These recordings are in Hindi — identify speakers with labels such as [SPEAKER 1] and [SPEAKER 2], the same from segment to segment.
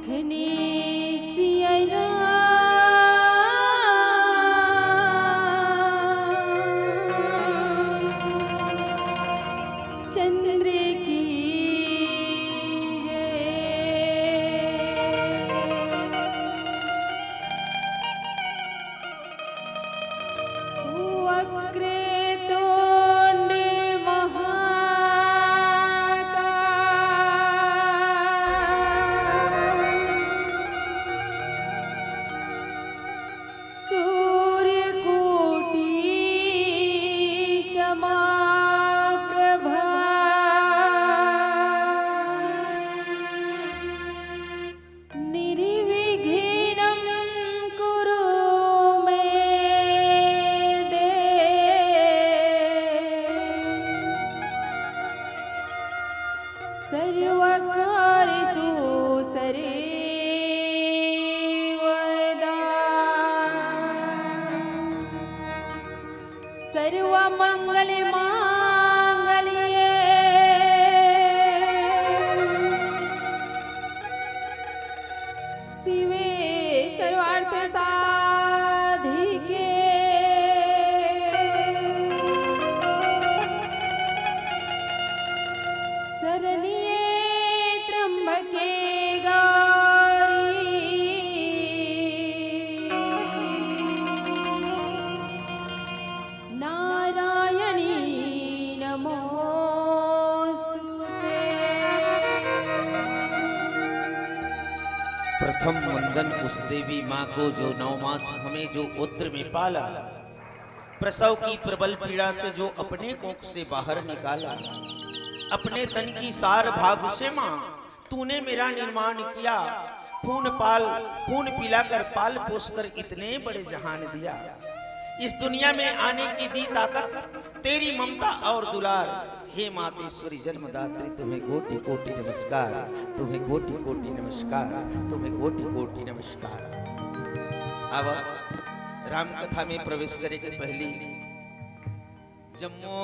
[SPEAKER 1] देखने सियरा चंद्र की वक्रतुंड महाकाय सूर्यकोटि समाप्रभा निर्विघ्नं कुरु मे सर्वकार्येषु सर्वदा सर्वमङ्गलमाङ्गल्ये शिवे सर्वार्थसाधिके शरण्ये त्र्यंबके गौरी नारायणी नमोस्तुते।
[SPEAKER 2] प्रथम वंदन उस देवी माँ को जो 9 मास हमें जो उद्र में पाला, प्रसव की प्रबल पीड़ा से जो अपने कोख से बाहर निकाला, अपने तन की सार भाग से माँ तूने मेरा निर्माण किया, खून पिलाकर पाल पोसकर इतने बड़े जहान दिया। इस दुनिया में आने की दी ताकत तेरी ममता और दुलार। हे मातेश्वरी जन्मदात्री तुम्हें कोटि कोटि नमस्कार, तुम्हें कोटि कोटि नमस्कार, तुम्हें कोटि कोटि नमस्कार। अब राम कथा में प्रवेश करे के पहले जम्मू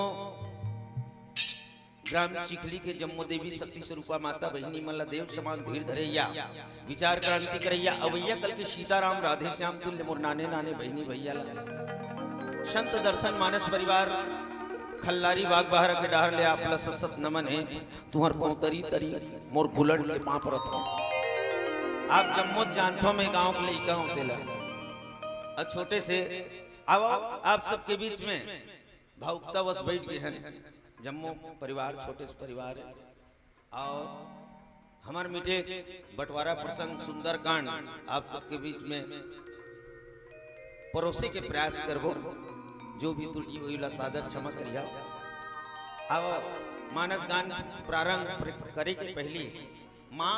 [SPEAKER 2] ग्राम चिखली के जम्मू देवी शक्ति स्वरूपा माता बहिनी मल्ला देव समान धीर धरैया विचार क्रांति करैया अवैया कल के सीताराम राधे श्याम तुल्य मोर नाने नाने बहिनी भैया संत दर्शन मानस परिवार खल्लारी बाग बाहर के डाहर ले आपला ससत नमन है तुहर पौतरी तरी मोर घुलड़ के पांप रथो। आप जम्मू जानथो में गांव के लइका होतेला छोटे से अब आप सबके बीच में भावुकता वश बैठ गए हैं। जम्मू परिवार छोटे से परिवार है और हमारे मीठे बंटवारा प्रसंग सुंदरकांड आप सबके बीच में परोसे के प्रयास करबो। जो भी त्रुटि हुई ला सादर क्षमा करिया। अब मानस गान प्रारंभ करे के पहले माँ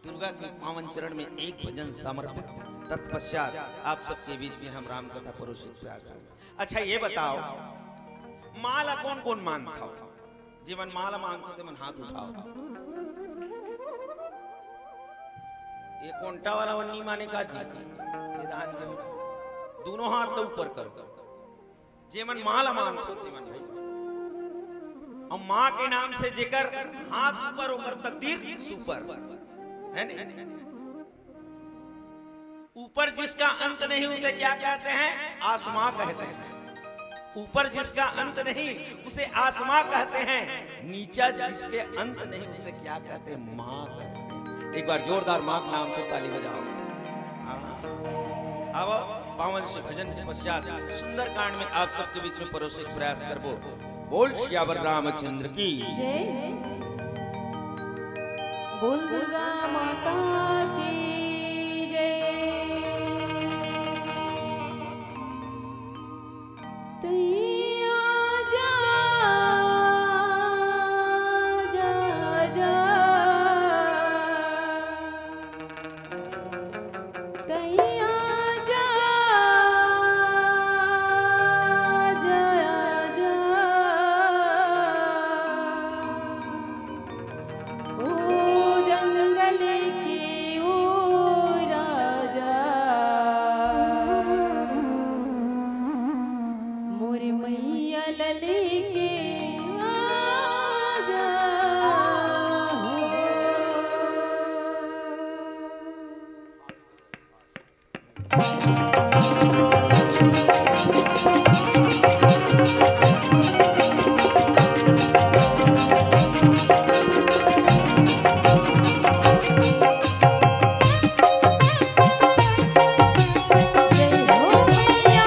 [SPEAKER 2] दुर्गा के पावन चरण में एक भजन समर्पित, तत्पश्चात आप सबके बीच में हम राम कथा परोसे प्रयास करेंगे। अच्छा ये बताओ माला कौन कौन मानता जीवन माला मानते थे मन हाथ उठाओ। ये कोंटा वाला वन्नी माने का जी दोनों हाथ तो ऊपर करो जेमन माला मानते जीवन भाई और माँ के नाम से जेकर हाथ ऊपर होकर तकदीर सुपर है नहीं। ऊपर जिसका अंत नहीं उसे क्या कहते हैं? आसमां कहते हैं। ऊपर जिसका अंत नहीं उसे आसमां कहते हैं। नीचा जिसके अंत नहीं उसे क्या कहते हैं? मां कहते हैं। एक बार जोरदार मां के नाम से ताली बजाओ। अब पावन से भजन के पश्चात सुंदर कांड में आप सबके बीच में परोसे प्रयास करबो। बोल श्यावर रामचंद्र की
[SPEAKER 1] जय। बोल दुर्गा माता की जय। ओ जंगल की ओ जय हो मैया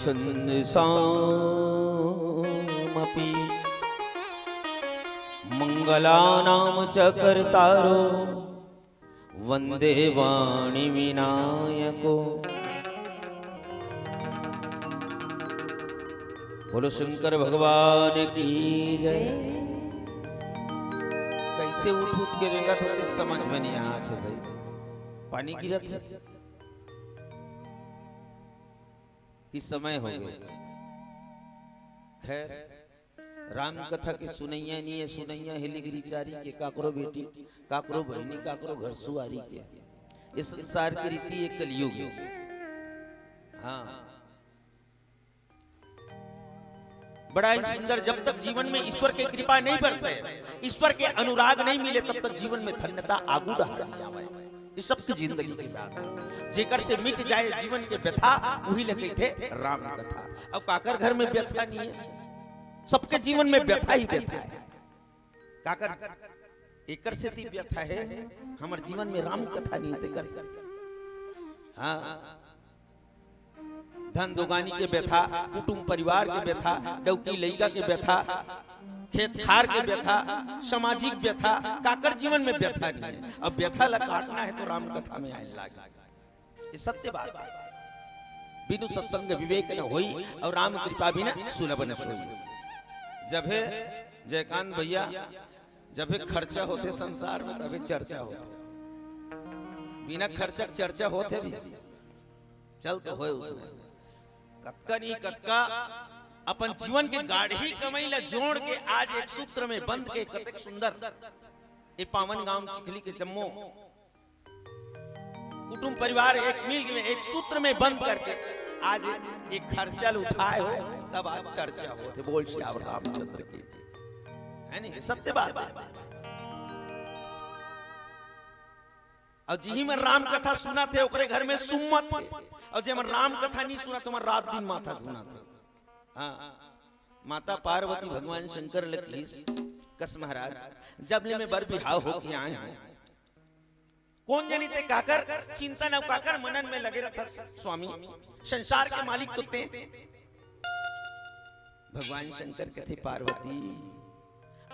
[SPEAKER 2] छन्दसामपि मंगलानाम च कर्तारो वंदे वाणी विनायको। बोलो शंकर भगवान की जय। कैसे उठ उठ के रेंगा था तो समझ में नहीं आया था भाई। पानी गिरा था किस समय हो गए। खैर राम कथा के सुनैया नहीं है, सुनैया हिलगिरी चारी के काकरो बेटी काकरो बहनी काकरो घर सुआरी के। इस संसार की रीति एक कलयुग है। हाँ बड़ा ही सुंदर। जब तक जीवन में ईश्वर की कृपा नहीं बरसे, ईश्वर के अनुराग नहीं मिले, तब तक जीवन में धन्यता आगू रह जाए। ये सबकी जिंदगी की बात है। जेकर से मिट जाए जीवन के व्यथा वही लगे थे राम कथा। अब काकर घर में व्यथा नहीं है, सबके जीवन में व्यथा ही व्यथा है। काकर एकर से ती व्यथा है, हमारे जीवन में राम कथा नहीं है। से हाँ धन दोगानी के व्यथा, कुटुंब परिवार के व्यथा, डौकी लइका के व्यथा, खेत खार के व्यथा, सामाजिक व्यथा, काकर जीवन में व्यथा नहीं है। अब व्यथा ला काटना है तो राम कथा में आने लगा। ये सत्य बात है। बिनु सत्संग विवेक न होई और राम कृपा भी न सुलभ न सोई। जब है जयकांत भैया, जब है खर्चा होते संसार में तभी चर्चा होते। बिना खर्चक चर्चा होते भी चल तो होए उसमें। कक्का नहीं कक्का अपन जीवन के गाढ़ी कमाई ला जोड़ के आज एक सूत्र में बंद के कतक सुंदर ये पावन गांव चिखली के जम्मो कुटुंब परिवार एक मिल में एक सूत्र में बंद करके आज एक खर्चा उठाए हो, तब आज चर्चा होते। बोल श्री रामचंद्र की है नहीं, सत्य बात है। और जी में राम कथा सुना थे ओकरे घर में सुम्मत थे, और जे मन राम कथा नहीं सुना तो मन रात दिन माथा धुना था। हाँ माता पार्वती भगवान शंकर लकीस कस महाराज जब ले में बर बिहाव हो के आए हैं। कौन जानी ते काकर चिंतन और काकर मनन में लगे रहता स्वामी संसार के मालिक तो ते। भगवान शंकर कहते पार्वती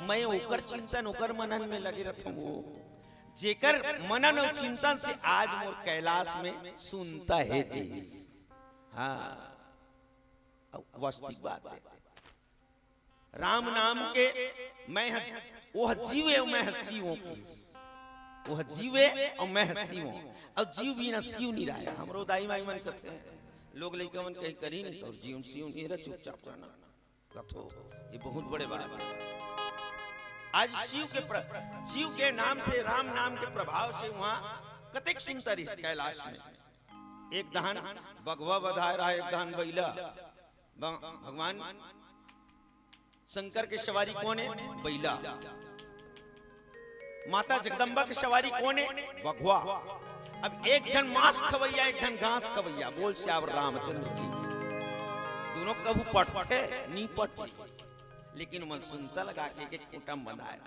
[SPEAKER 2] मैं ओकर चिंतन ओकर मनन में लगे रहता हूँ, जेकर मनन और चिंतन से आज मोर कैलाश में सुनता है देश। हाँ वास्तविक बात है। राम नाम के मैं वह जीवे और मैं शिव की, वह जीवे और मैं शिव और जीव बिना शिव नहीं रहा। हमरो दाई माई मन कहते हैं लोग लइका मन कहीं करी नहीं तो जीव शिव नहीं रहा, चुपचाप रहना कथो। ये बहुत बड़े बात है। आज शिव के नाम से राम नाम के प्रभाव से वहां कतेक सुंदर इस कैलाश में एक दहन बगवा बधाए रहा, एक दहन बैला। भगवान शंकर के सवारी कौन है? बैला। माता जगदम्बा की सवारी कौन है? बघवा। अब एक जन मांस खवैया एक जन घास खवैया। बोल श्यावर रामचंद्र की। दोनों कबू पटते नहीं पटते, लेकिन मन सुनता लगा के एक कुटम बनाए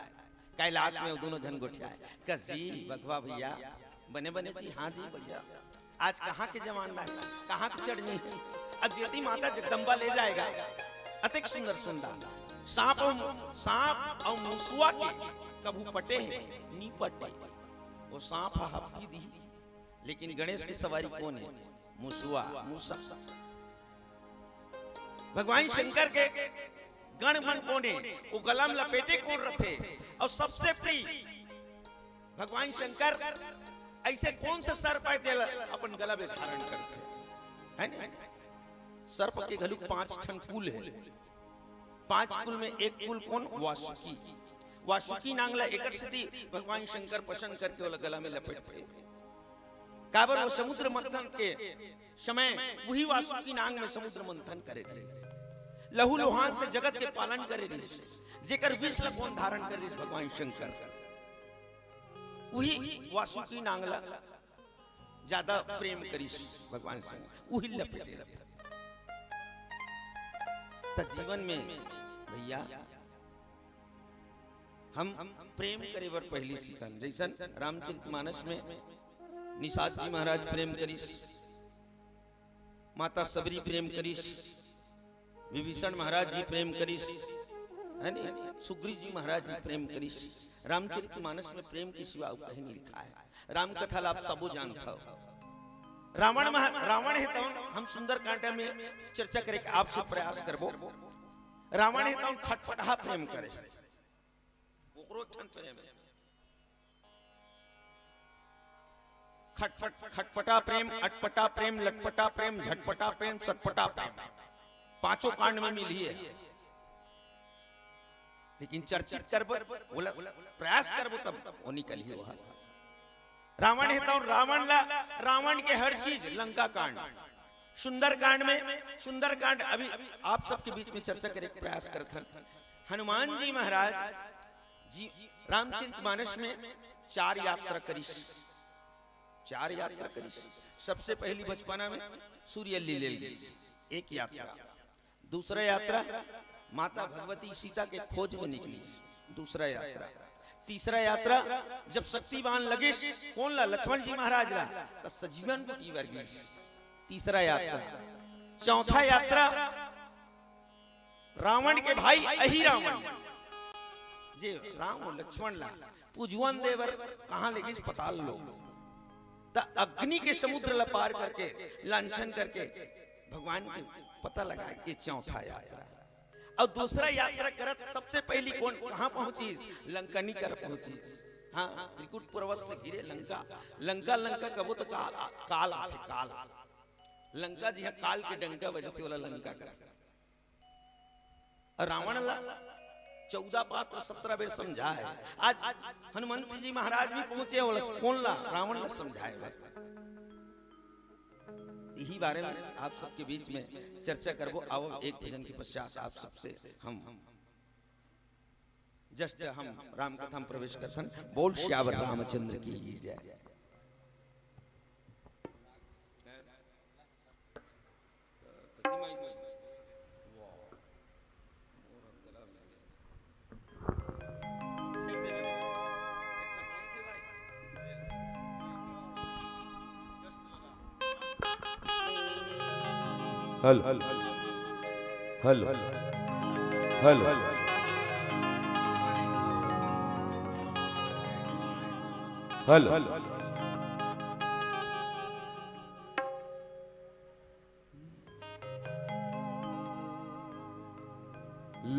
[SPEAKER 2] कैलाश में दोनों जन गोठिया कस जी बघवा भैया बने बने जी। हाँ जी भैया आज कहाँ के जमाना है, कहाँ की चढ़नी है। अब यदि माता जगदम्बा ले जाएगा अतिक सुंदर सुंदर सांप और मूसुआ के कबू पटे नी पटे। वो सांप हपकी दी, लेकिन गणेश की सवारी कौन है? मूसुआ मूसा। भगवान शंकर के गण मन कौन है? वो गलम लपेटे कौन रथे? और सबसे प्रिय भगवान शंकर ऐसे कौन सा सर्प है अपन गला में धारण करते हैं? सर्प के गलु 5 ठन कुल है। 5 कुल में एक कुल कौन? वासुकी। वासुकी नांगला एकर सिद्धि भगवान शंकर पसंद करके वो गला में लपेटते। काबर वो समुद्र मंथन के समय वही वासुकी नांग में समुद्र मंथन करे रहे। लहू लोहान से जगत के पालन करे रहे, जेकर विष लकोन धारण करे भगवान शंकर। वही वासुकी नांगला ज्यादा प्रेम करिस भगवान शंकर, वही लपेटे रहता। जीवन में भैया हम प्रेम करे बर पहली सीखन। जैसन रामचरितमानस में निषाद जी महाराज प्रेम करिस, माता सबरी प्रेम करिस, विभीषण महाराज जी प्रेम करिस, है नी, सुग्रीव जी महाराज जी प्रेम करिस। रामचरितमानस में प्रेम की सिवा कहीं नहीं लिखा है। राम कथा आप सबो जानता हो। रावण है तो हम सुंदर कांटा में चर्चा करे आपसे प्रयास करबो। रावण है तो खटपटा प्रेम करे, खटपटा प्रेम, अटपटा प्रेम, लटपटा प्रेम, झटपटा प्रेम, सटपटा प्रेम, पांचों कांड में मिली है। लेकिन चर्चित करबो, प्रयास करबो तब वो निकल ही वहां। रावण है तो रावण के हर चीज लंका कांड, सुंदर कांड में, सुंदर कांड अभी आप सबके बीच में चर्चा करे प्रयास करते हैं। हनुमान जी महाराज जी रामचरितमानस में चार यात्रा करिस, चार यात्रा करिस। सबसे पहली बचपना में सूर्य लीले एक यात्रा, दूसरा यात्रा माता भगवती सीता के खोज में निकली, दूसरा यात्रा, तीसरा यात्रा जब शक्तिवान लगे कौन ला, लक्ष्मण जी महाराज ला, तो सजीवन की वर्गीस, तीसरा यात्रा। चौथा यात्रा रावण के भाई अहि रावण जे राम और लक्ष्मण ला पूजवन देवर कहां लेगी पताल लोग, तो अग्नि के समुद्र ला पार करके लांछन करके भगवान के पता लगा कि चौथा यात्रा। और दूसरा यात्रा करत सबसे पहली कौन कहां पहुंची, लंकनी कर पहुंची। हाँ, त्रिकुट पर्वत से गिरे लंका, लंका लंका कबो तो काल काल आते, काल लंका जी काल के डंका बजते वाला लंका का। और रावण ला 14 बात 17 बेर समझा है। आज हनुमंत जी महाराज भी पहुंचे वाला कौन ला, रावण ला समझाए। यही बारे में आप सबके बीच में चर्चा करबो। आओ एक भजन के पश्चात आप सबसे हम जस्ट हम राम कथा में प्रवेश करथन। बोल श्यावर रामचंद्र की जय।
[SPEAKER 3] हल हल हल हल हल हल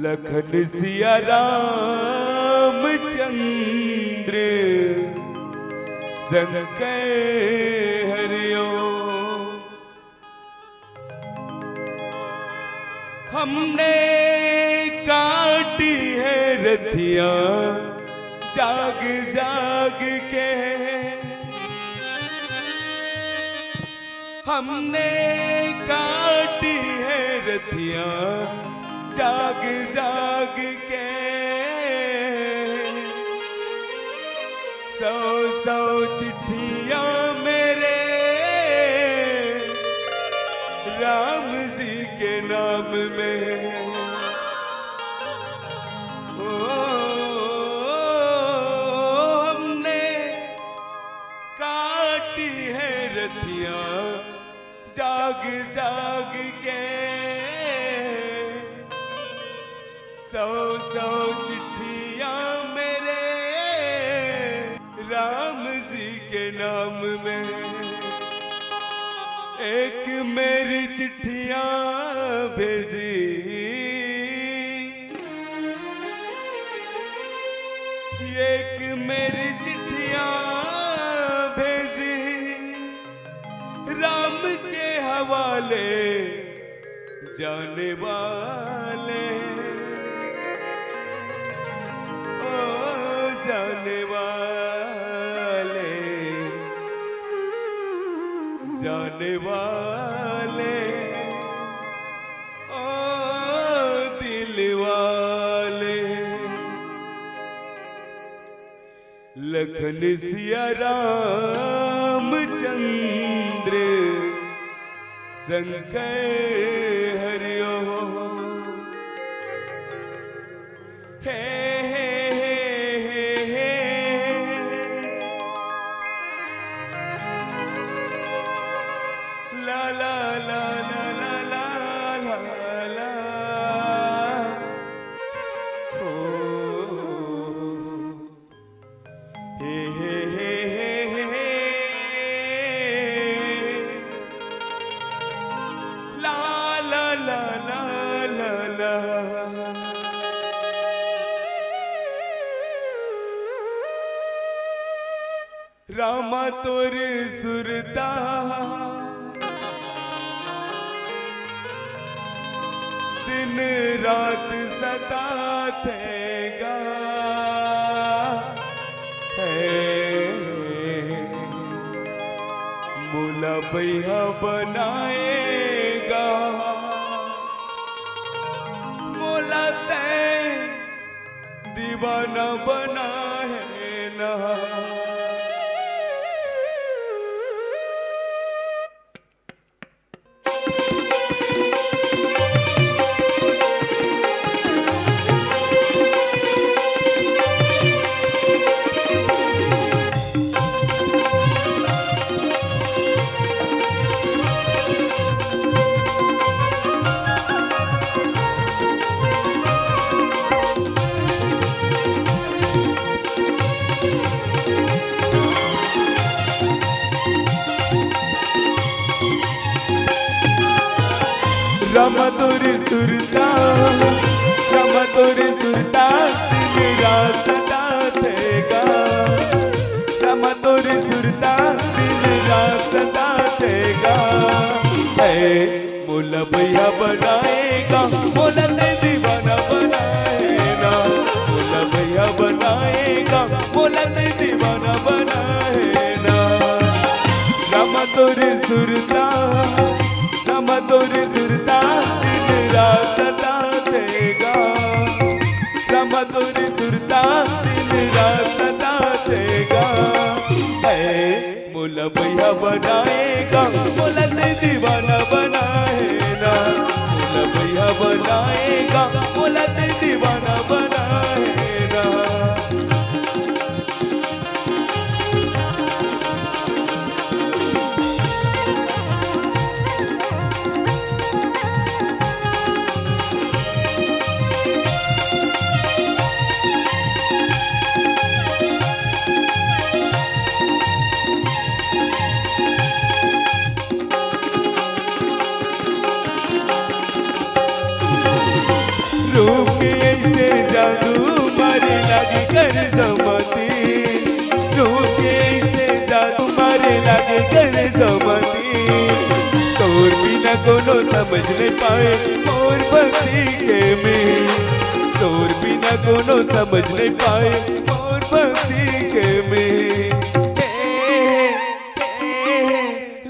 [SPEAKER 3] लखन सिया राम चंद्र संग हरिओ, हमने काटी है रथियां जाग जाग के, हमने काटी है रथियां जाग जाग के। 100 चिट्ठियां मेरे राम जी के नाम में, हमने काटी है रतियां जाग जाग के। 100 चिट्ठियां मेरे राम जी के नाम में, एक मेरी चिट्ठियां भेजी, एक मेरी चिट्ठियां भेजी राम के हवाले जाने वाले, ओ जाने वाले, जाने वाले, ओ दिल वाले। लखन सिया राम चंद्र संग हरिओ, हे ला ला ला ला ला ला ला ला रामा तोर सुरता दिन रात सता थेगा मोला भैया बनाएगा मोला ते दीवाना बना है ना रामा तोरे सुरता रामा तोरे सुरता मेरा सदा थेगा रामा तोरे सुरता मेरा सदा थेगा मोला भैया बनाएगा मोला ते दीवाना बनाएगा मोला भैया बनाएगा मोला ते दीवाना बनाएगा रामा तोरे सुरता रामा तोरे सुरता दिन रात सता थेगा रामा तोरे सुरता दिन रात सता थेगा मोला भैया बनाएगा मोला ते दीवाना बनाएगा मोला भैया बनाएगा मोला ते दीवाना बनाएगा रूप के ऐसे जादू मारे लागे कर जमती रूप के ऐसे जादू मारे लागे कर जमती तोर बिना कोनो समझ नहीं पाए और भक्ति के में तोर बिना कोनो समझ नहीं पाए और भक्ति के में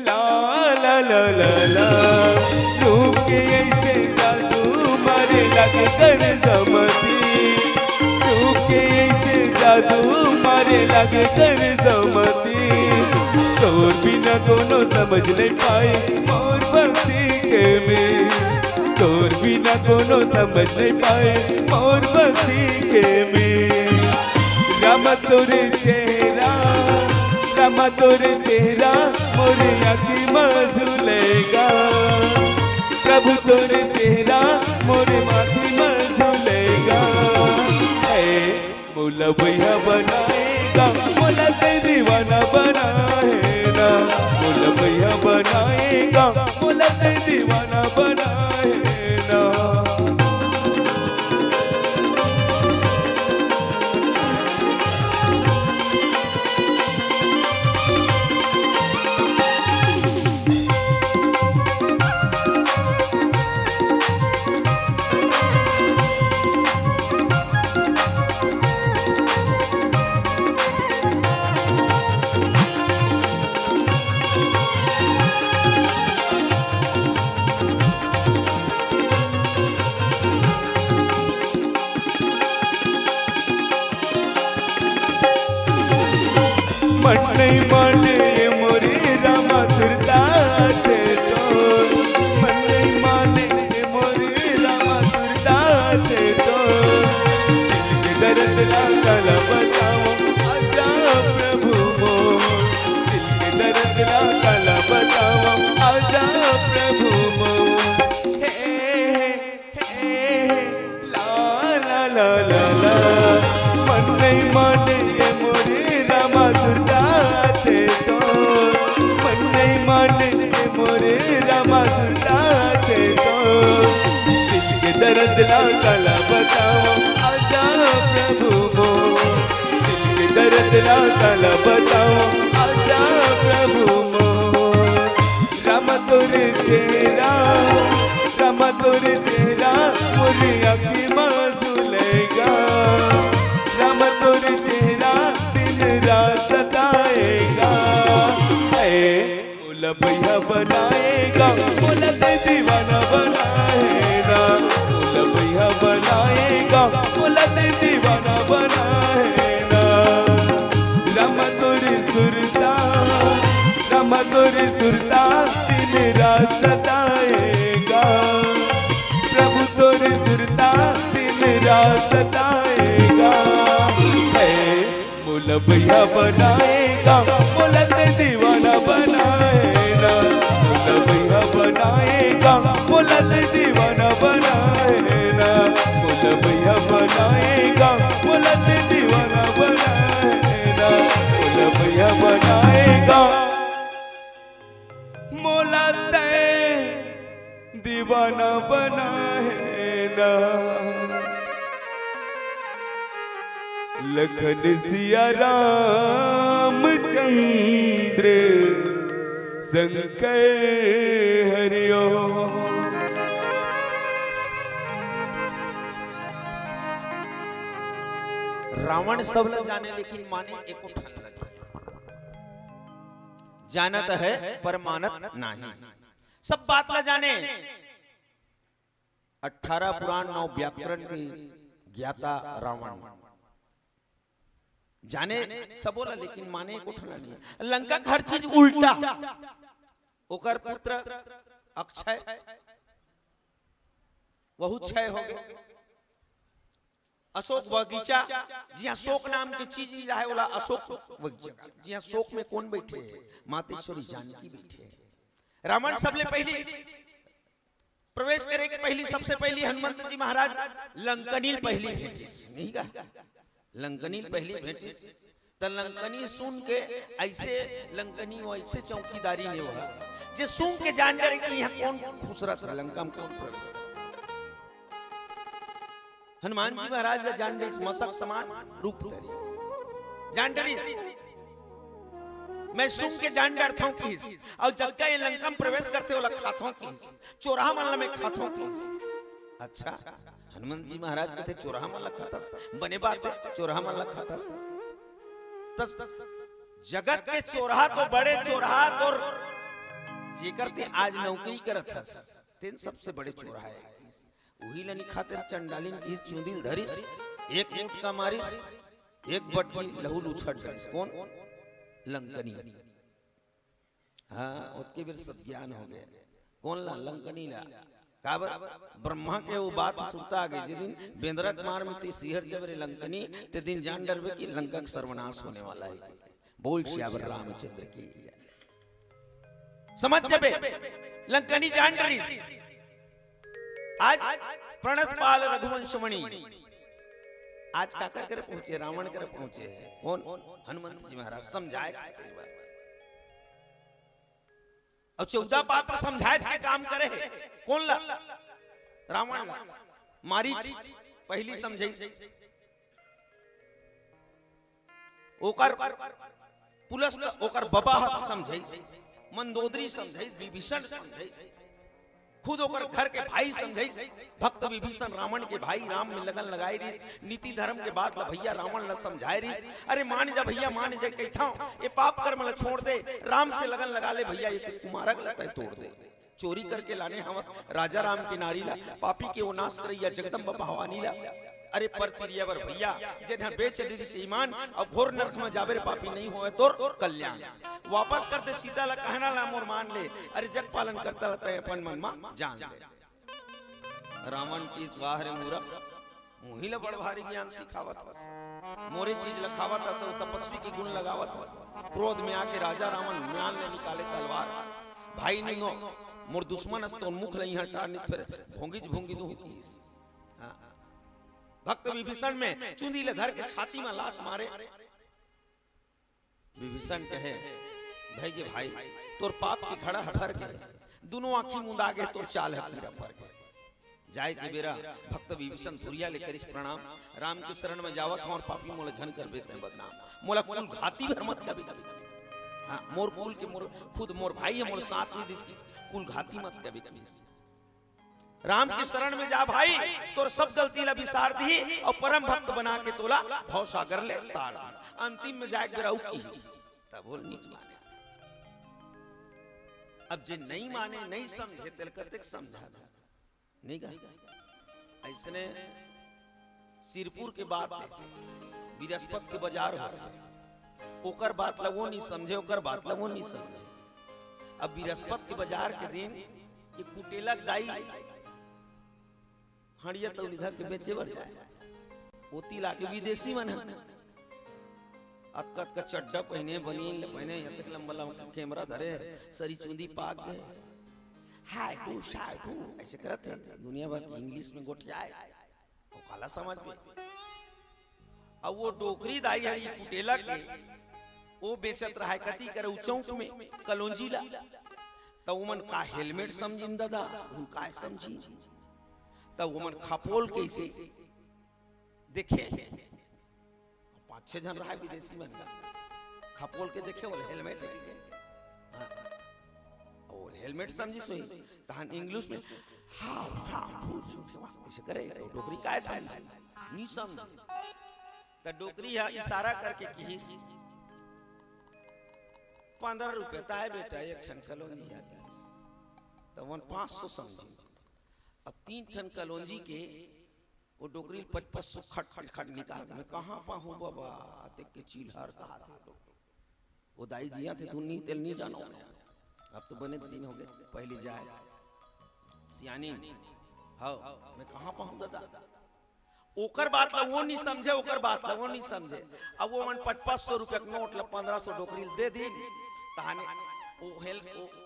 [SPEAKER 3] ला ला ला ला ला रूप के ऐसे लागे कर समती रूप के ऐसे जादू मारे लागे कर समती तोर बिना कोनो समझ नहीं पाए और भक्ति के में तोर बिना कोनो समझ नहीं पाए और भक्ति के में रामा तोरे चेहरा रामा तोरे चेहरा मोरे आँखी मझुलेगा प्रभु तोरे चेहरा मोरे माथी में झूलेगा मोला भैया बनाएगा मोला ते दीवाना बनाएगा मोला भैया बनाएगा मोला ते दीवाना बनाएगा मन नहीं माने मोरे रामा सुरता थे तो मन नहीं माने मोरे रामा सुरता थे तो दिल के दर्द ला कला बताओ आजा प्रभु मोर दिल के दर्द ला कला बताओ आजा प्रभु मोर ला ला ला ला ला मन नहीं माने मोरे रामा सुरता थे तो मन नहीं माने मोरे रामा सुरता थे तो दिल के दर्द ला कला बताओ आजा प्रभु मोर दिल के दर्द ला कला बताओ राम तोर चेहरा मोरी आँखी मासूलेगा, राम तोर चेहरा दिन रात सताएगा। मोला भैया बनाएगा, मोला ते दीवाना बनाएगा, मोला भैया बनाएगा, मोला ते दीवाना बनाएगा। राम तोर सुरता, राम तोर सुरता दिन रात सताएगा, प्रभु तोर सुरता दिन रात सताएगा। मोला भैया बनाएगा, मोला ते दीवाना बनाएगा, मोला भैया बनाएगा, मोला ते दीवाना बनाएगा, मोला भैया बनाएगा, मोला ते दीवाना बनाएगा, मोला भैया बनाएगा, मोला ते दीवाना बनाएगा। लखन सिया रामचंद्र शंकर हरिओ।
[SPEAKER 2] रावण सब न जाने लेकिन माने एको ठन लगे। जानत है पर मानत नहीं, सब बात न जाने। 18 पुराण 9 व्याकरण की ज्ञाता रावण जाने सब बोला लेकिन माने एको ठन नहीं। लंका का हर चीज उल्टा। ओकर पुत्र अक्षय वहु क्षय हो गए। अशोक बगीचा जिया शोक नाम की चीज नहीं रहा बोला अशोक बगीचा जिया शोक में कौन बैठे है? मातेश्वरी जानकी बैठे है। रावण सबले पहली प्रवेश करे के पहली सबसे पहली हनुमंत जी महाराज लंकनील पहली भेटी नहीं का लंकनील पहली भेटी त लंकनी सुन के ऐसे लंकनी वो ऐसे चौकीदारी नहीं हुआ जे सुन के जान करे कि यहाँ कौन खुसरत है लंका में कौन प्रवेश कर। हनुमान जी महाराज ने जान रही मसक समान रूप धरी जान डरी मैं सुन के जान डरता हूँ किस और जब का ये लंका में प्रवेश करते हो खातों किस चौराहा मल्ला में खातों किस। अच्छा हनुमान जी महाराज कहते चौराहा मल्ला खाता बने बात है चौराहा मल्ला खाता जगत के चौराहा तो बड़े चौराहा तो जेकर ते आज नौकरी करत हस तेन सबसे बड़े चौराहा है वही लनी खातिर चंडालिन की चुंदिल धरिस एक ऊंट का मारिस एक बटकी लहू लुछट धरिस कौन लंकनी। हाँ उसके फिर सब ज्ञान हो गया कौन ला लंकनी ला काबर ब्रह्मा के वो बात सुनता आगे जिस दिन बेंद्रक मार में ती सिहर जब रे लंकनी ते दिन जान डरबे कि लंका का सर्वनाश होने वाला है। बोल श्यावर रामचंद्र की समझ जबे लंकनी जान डरी। आज प्रणत पाल रघुवंश मणि आज काकर करे पहुंचे रावण करे पहुंचे कौन हनुमंत जी महाराज समझाए और 14 पात्र समझाए के काम करे कौन ला रावण ला मारीच पहली समझाई ओकर पुलस्त ओकर बबा समझाई मंदोदरी समझाई विभीषण समझाई खुद होकर घर के भाई समझाई भक्त विभीषण रावण के भाई राम में लगन लगाई रही नीति धर्म के बाद भैया रावण ल समझाए रही अरे मान जा भैया मान जा कहता ये पाप कर्म ल छोड़ दे राम से लगन लगा ले भैया ये कुमारक लता तोड़ दे चोरी करके लाने हवस राजा राम की नारी ला पापी के वो नाश करैया जगदम्बा भवानी ला अरे पर तिरियावर भैया जेना बेच दी से ईमान और घोर नरक में जाबे रे पापी नहीं होए तोर कल्याण वापस करते सीता ला कहना ला मोर मान ले अरे जग पालन करता रहता है अपन मन मा जान ले। रावण की इस बाहर मूर्ख मुहिला बड़ भारी ज्ञान सिखावत हस मोरे चीज लखावत हस तपस्वी की गुण लगावत हस क्रोध में आके राजा रावण म्यान ले निकाले तलवार भाई नहीं हो मोर दुश्मन हस तो मुख लई हटा नहीं फिर भोंगिज भोंगी दू कीस। हां भक्त विभीषण में चुंदी ले धर के छाती में लात मारे विभीषण कहे भाई के भाई तोर पाप की घड़ा हफर गए दोनों आंखी मुंदा गए तोर चाल है पूरा फर गए जाए कि बेरा भक्त विभीषण धुरिया लेकर इस प्रणाम राम की शरण में जावत और पापी मोला झन कर बेते हैं बदनाम मोला कुल घाती भर मत कभी कभी। हाँ मोर कुल के मोर खुद मोर भाई है मोर साथ में दिस कुल घाती मत कभी कभी राम के शरण में जा भाई, तोर सब गलती ला विसार दी और परम भक्त बना के तोला भव सागर ले तार दी। अंतिम में जाके बेरा की तब बोल नीच माने। अब जे नहीं माने नहीं समझे तेल कतेक समझा नहीं गा। ऐसने सिरपुर के बाद बृहस्पति के बाजार होते, ओकर बात लगो नहीं समझे, ओकर बात लगो नहीं समझे। अब बृहस्पति के बाजार के दिन ये कुटेला दाई हड़िया तो इधर के बेचे बर जाए, ओती लाके विदेशी मन अतकत का चड्डा पहने, बनियान पहने, यहाँ तक लंबा लंबा कैमरा धरे, सरी चूंदी पाक गए, हाय टू शाय टू ऐसे करते हैं। दुनिया भर की इंग्लिश में गोट जाए वो काला समझ में। अब वो डोकरी दाई है ये कुटेला के, वो बेचत रहा है कती करे चौक में कलौंजी ला। तो उमन का हेलमेट समझिन दादा, उन का समझी। तब उमन खपोल कैसे देखे, 5-6 जन रहा विदेशी मन का, खपोल के देखे वो हेलमेट और हेलमेट समझी सोई तहन इंग्लिश में ऐसे करे। तो डोकरी का समझ नहीं समझ। तो डोकरी है इशारा करके कि 15 रुपये ताए बेटा एक ठन कलौंजी है। तो 500 समझी। अब 3 ठन कलौंजी के वो डोकरी 55 खट खट निकाल में कहाँ पाहूँ बाबा ते के चीलहर कहा था। वो दाई जिया थे तू नहीं तेल नहीं जानो। अब तो बने 3 हो गए, पहले जाए सियानी हाँ मैं कहाँ पाहूँ दादा। ओकर बात ला वो नहीं समझे, ओकर बात ला वो नहीं समझे। अब वो मन 500 रुपया नोट ला 1500 डोकरी दे दी। तहाने वो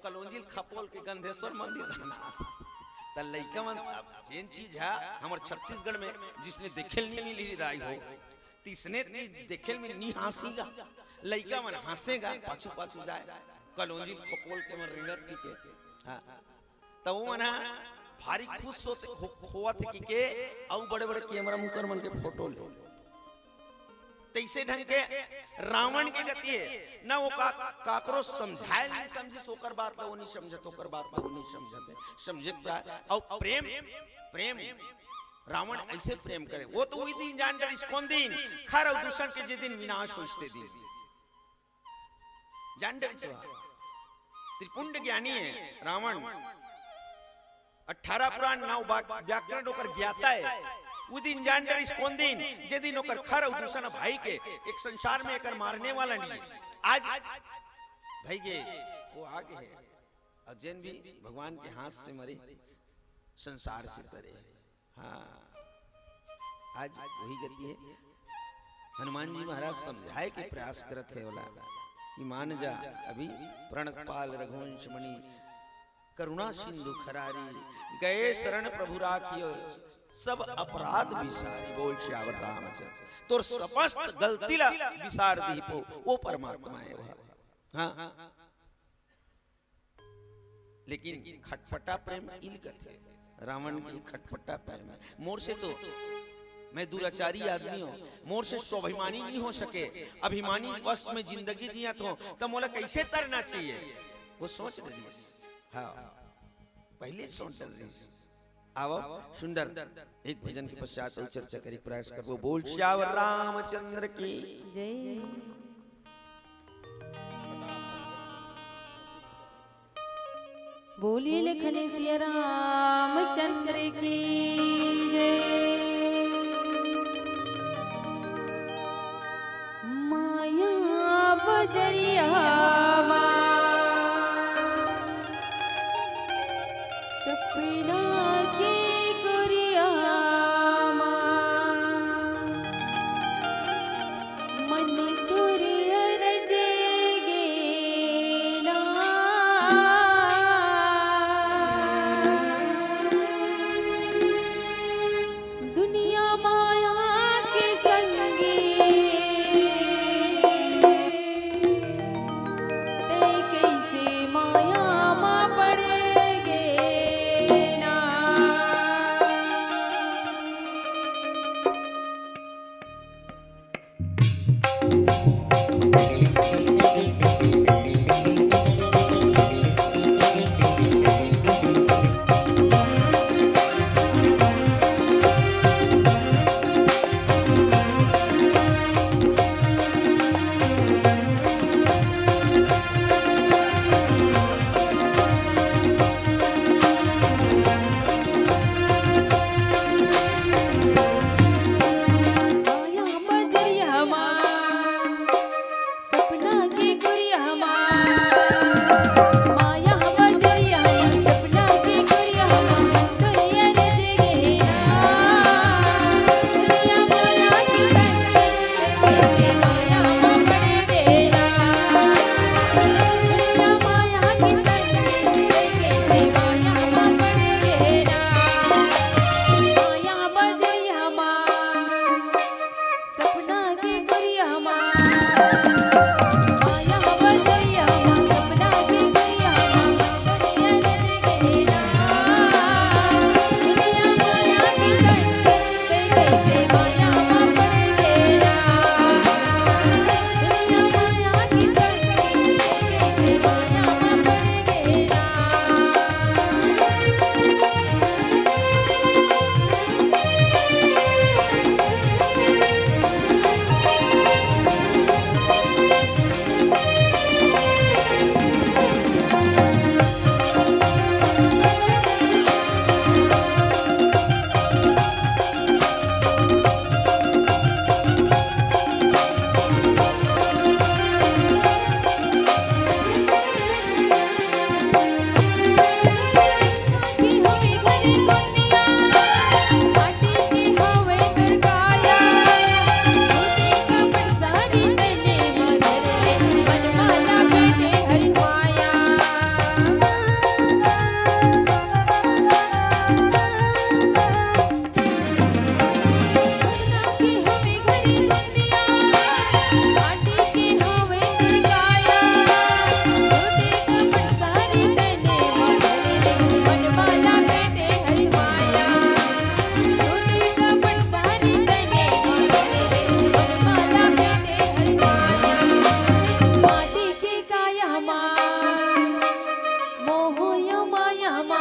[SPEAKER 2] कलौंजी खपोल के गंधेश्वर मंदिर धाना। त लइका मन जेन चीज है हमर छत्तीसगढ़ में जिसने देखेल नहीं मिली दाई हो, तिसने देखेल में नहीं हंसीगा। लइका मन हंसेगा, पाछू पाछू जाए कलौंजी खपोल के मन रिंगत की के। हां तो वो मना भारी खुश होवा थे कि के और बड़े बड़े कैमरा मुकर मन के फोटो ले। तैसे ढंग के रावण के गति है ना, वो काकरो समझाए नहीं समझी, सोकर बात वो नहीं समझे, तोकर बात वो नहीं समझते समझे। और प्रेम प्रेम रावण ऐसे प्रेम करे। वो तो वही दिन जान डर कौन दिन खर और दूषण के जे दिन विनाश होते दिन जान डर त्रिपुंड ज्ञानी है रावण। 18 पुराण 9 व्याकरण होकर ज्ञाता है। वो दिन जान डर कौन दिन जे दिन होकर खर और दूषण भाई के एक संसार में एक मारने वाला नहीं। आज भाई के वो आगे है और जैन भी भगवान के हाथ से मरे संसार से तरे। हाँ आज वही गति है। हनुमान जी महाराज समझाए के प्रयास करते हैं बोला कि मान जा अभी प्रणपाल रघुवंश मणि करुणा सिंधु खरारी गए शरण प्रभु राखियो सब अपराध विसारी। बोल श्यावर रामचंद्र तोर समस्त गलती ला विसार दीपो वो परमात्मा है वह। हाँ लेकिन खटपटा प्रेम इलगत है। रावण की खटपटा प्रेम है। मोर से तो मैं दुराचारी आदमी हूँ, मोर से स्वाभिमानी नहीं हो सके, अभिमानी वश में जिंदगी जिया तो मोला कैसे तरना चाहिए वो सोच रही। हाँ पहले सोच रही। आओ सुंदर एक भजन के पश्चात चर्चा करी प्रयास करो। बोल श्यावर रामचंद्र की
[SPEAKER 1] जय। बोलिए लखन सिया रामचंद्र की जय। माया बजरिया सपना की गुरिया मन तुरियर जेगे ना। दुनिया माया के संगी ते कैसे माया मा पड़ेगे ना। यमा मोह यमा यमा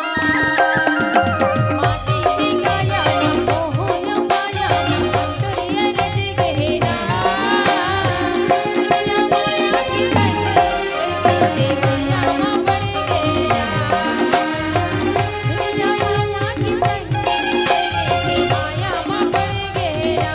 [SPEAKER 1] माटी में गाया मोह यमा यमा अंतरिया रज गहरा दुनिया माया की संग कैसे माया पड़ गया दुनिया माया की संग कैसे माया पड़ गया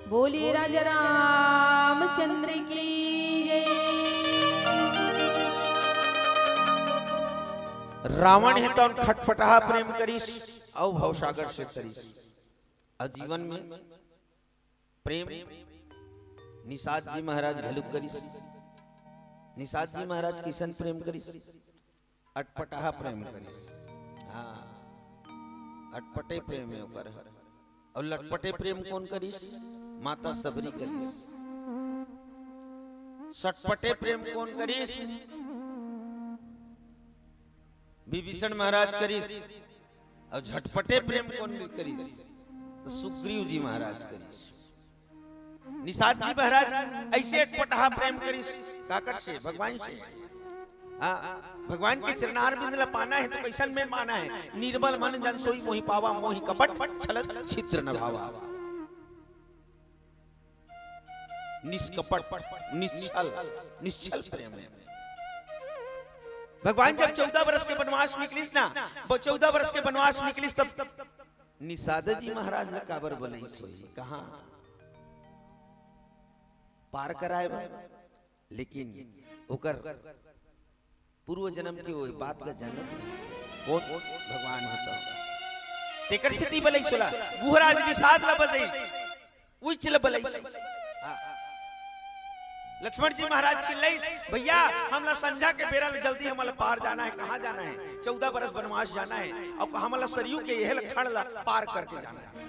[SPEAKER 1] बोलिए राजा रामचंद्र की जय।
[SPEAKER 2] रावण है तो खटपटाहा प्रेम करीस औ भवसागर से तरीस। आजीवन में प्रेम निषाद जी महाराज घलुक करीस। निषाद जी महाराज किशन प्रेम करीस अटपटाहा प्रेम करीस। हाँ अटपटे प्रेम है ओकर और लटपटे प्रेम कौन करीस माता सबरी करीस। सटपटे प्रेम कौन करीस विभीषण महाराज करीस और झटपटे प्रेम कौन करीस तो सुग्रीव जी महाराज करीस। निषाद जी महाराज ऐसे अटपटाहा प्रेम करीस काकर से भगवान से। भगवान के चरणार बिंद ला पाना है तो कैसन में माना है। निर्मल मन जन सोई मोहि पावा मोहि कपट छल छिद्र न भावा। निष्कपट निश्चल प्रेम है। भगवान जब 14 वर्ष के वनवास निकलिस ना 14 वर्ष के वनवास निकलिस तब निषाद जी महाराज ने काबर बोले सोई कहां पार कराए लेकिन ओकर पूर्व जन्म की वो बात का जानत कौन भगवान होता तेकर स्थिति बलई सोला गुहराज निषाद ला बदई उच ला बलई। लक्ष्मण जी महाराज चिल्लाई भैया हमला संझा के बेरा ले जल्दी हमला पार जाना है। कहां जाना है 14 बरस वनवास जाना है और हमला सरयू के यह खड़ ला पार करके जाना है।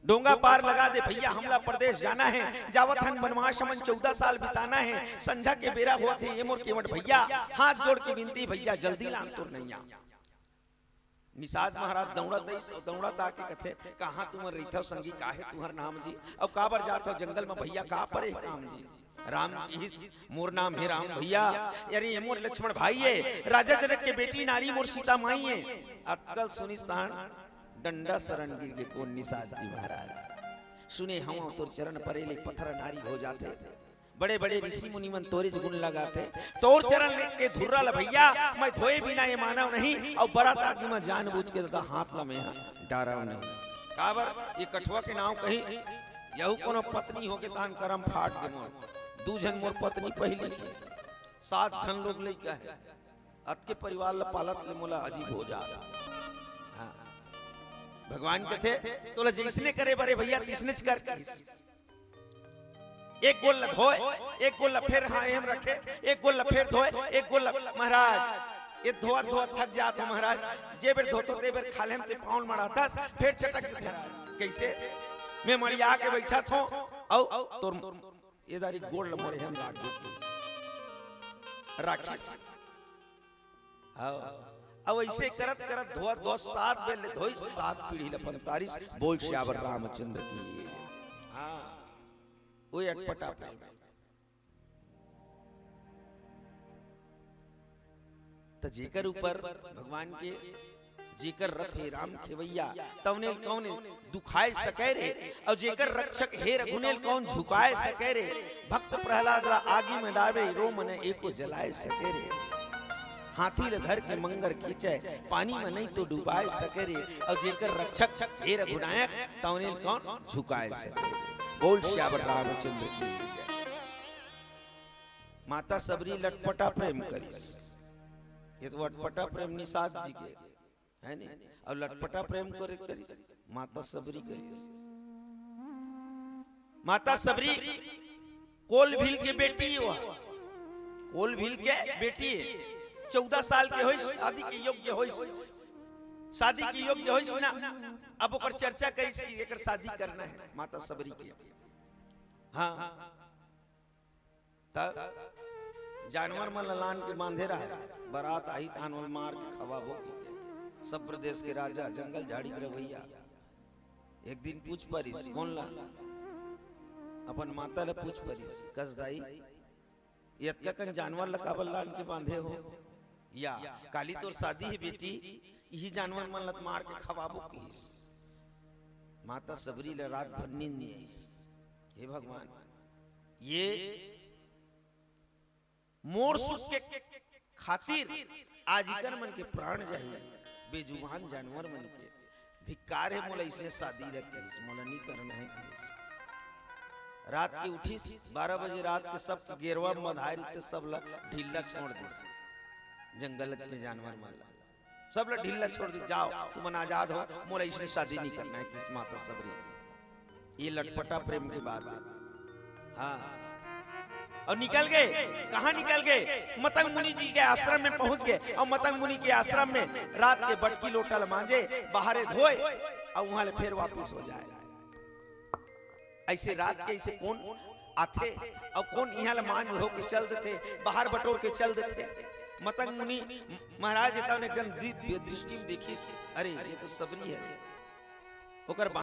[SPEAKER 2] डोंगा पार लगा दे भैया हमला प्रदेश जाना है। जावत हन वनवास हमन 14 साल बिताना है। संझा के बेरा हुआ थे ये मोर केवट भैया हाथ जोड़ के विनती भैया जल्दी लाम तुर नैया। निषाद महाराज दौड़ा ताके कथे कहां तुम रहिथो संगी काहे तुहर नाम जी और काबर जात हो जंगल में भैया का परे काम जी। राम की मोर नाम है राम भैया, अरे ये मोर लक्ष्मण भाई है, राजा जनक के बेटी नारी मोर सीता माई है। अक्कल सुनिस्तान डंडा शरण गिर के कौन निषाद जी महाराज सुने हम तोर चरण परेले पत्थर नारी हो जाते, बड़े बड़े ऋषि मुनि मन तोरे गुण लगाते, तोर चरण लेके धुर्रा भैया मैं धोए बिना ये मानव नहीं, और बड़ा ताकि मैं जानबूझ के दादा हाथ ला में डारा नहीं। काबर ये कठुआ के नाम कही यहू कोनो पत्नी हो के तान करम फाट के मोर, दू जन मोर पत्नी पहली की, 7 जन लोग लइका है, अत के परिवार ला पालत ले मोला अजीब हो जा। हाँ भगवान के थे तो जिसने करे बरे भैया तिसने कर एक गोल धोए, एक गोल फिर हाँ एम रखे, एक गोल फिर धोए, एक गोल महाराज ये धोआ धोआ थक जात हो महाराज, जे बेर धोतो ते बेर खाले ते पाउन मराता फिर चटक थे। कैसे मैं मरिया के बैठा थो औ तोर ये दारी गोल मोरे हम राख दे राखिस। हां अब ऐसे करत करत धोआ धोआ 7 बेर ले धोई 7 पीढ़ी ल 45 बोल श्यावर रामचंद्र की। हां वो अटपटा प्रेम तो जेकर ऊपर भगवान के जेकर रथ है राम खेवैया तवने कौन दुखाए सके रे, और जेकर रक्षक हे रघुनेल कौन झुकाए सके रे, भक्त प्रहलाद रा आगी में डाले रो मने एको जलाए सके रे, हाथी ले धर के मंगर खींचे पानी में नहीं तो डुबाए सके रे, और जेकर रक्षक हे रघुनायक तवने कौन झुकाए सके रे। बोल श्यावर रामचंद्र की जय। माता सबरी लटपटा प्रेम करीस, ये तो लटपटा प्रेम निषाद जी के है नहीं, और लटपटा प्रेम करे करीस माता सबरी करीस। माता सबरी कोल भील के बेटी हुआ, कोल भील के बेटी है, 14 साल के होइस शादी के योग्य होइस, शादी के योग्य होइस ना। अब ओकर चर्चा करीस कि एकर शादी करना है माता सबरी के। हाँ तब जानवर में ललान के बांधे रहा, बारात आई तानवल मार के खवा भोगी के, सब प्रदेश के राजा जंगल झाड़ी के रवैया एक दिन पूछ परिस कौन ला अपन माता ला पूछ परिस कसदाई यतका कन जानवर लकाबल लान के बांधे हो, या काली तोर शादी है बेटी यही जानवर मन लत मार के खवाबो कीस। माता सबरी ले रात भर नींद नहीं आई। हे भगवान ये मोर सुख के खातिर आजिकर मन के प्राण जाही, बेजुबान जानवर मन के धिक्कार है मोला इसने शादी रखी, इस मोला नहीं करना है। रात की उठी 12 बजे रात के सब गेरवा मधारी ते सब ला ढीला छोड़ दी, जंगल के जानवर मन सब ला ढीला छोड़ दी, जाओ तुम आजाद हो, मोला इसने शादी नहीं करना है किस माता सबरी। ये लटपटा प्रेम की बात है। हाँ और निकल गए, कहाँ निकल गए? मतंग मुनि जी के आश्रम में पहुंच गए, और मतंग मुनि के आश्रम में रात के बटकी लोटल मांजे बाहरे धोए और वहां फिर वापिस हो जाए। ऐसे रात के ऐसे कौन आते और कौन यहाँ मान धो के चल देते, बाहर बटोर के चल देते। मतंग मुनि महाराज एकदम दिव्य दृष्टि देखी, अरे ये तो सबरी है।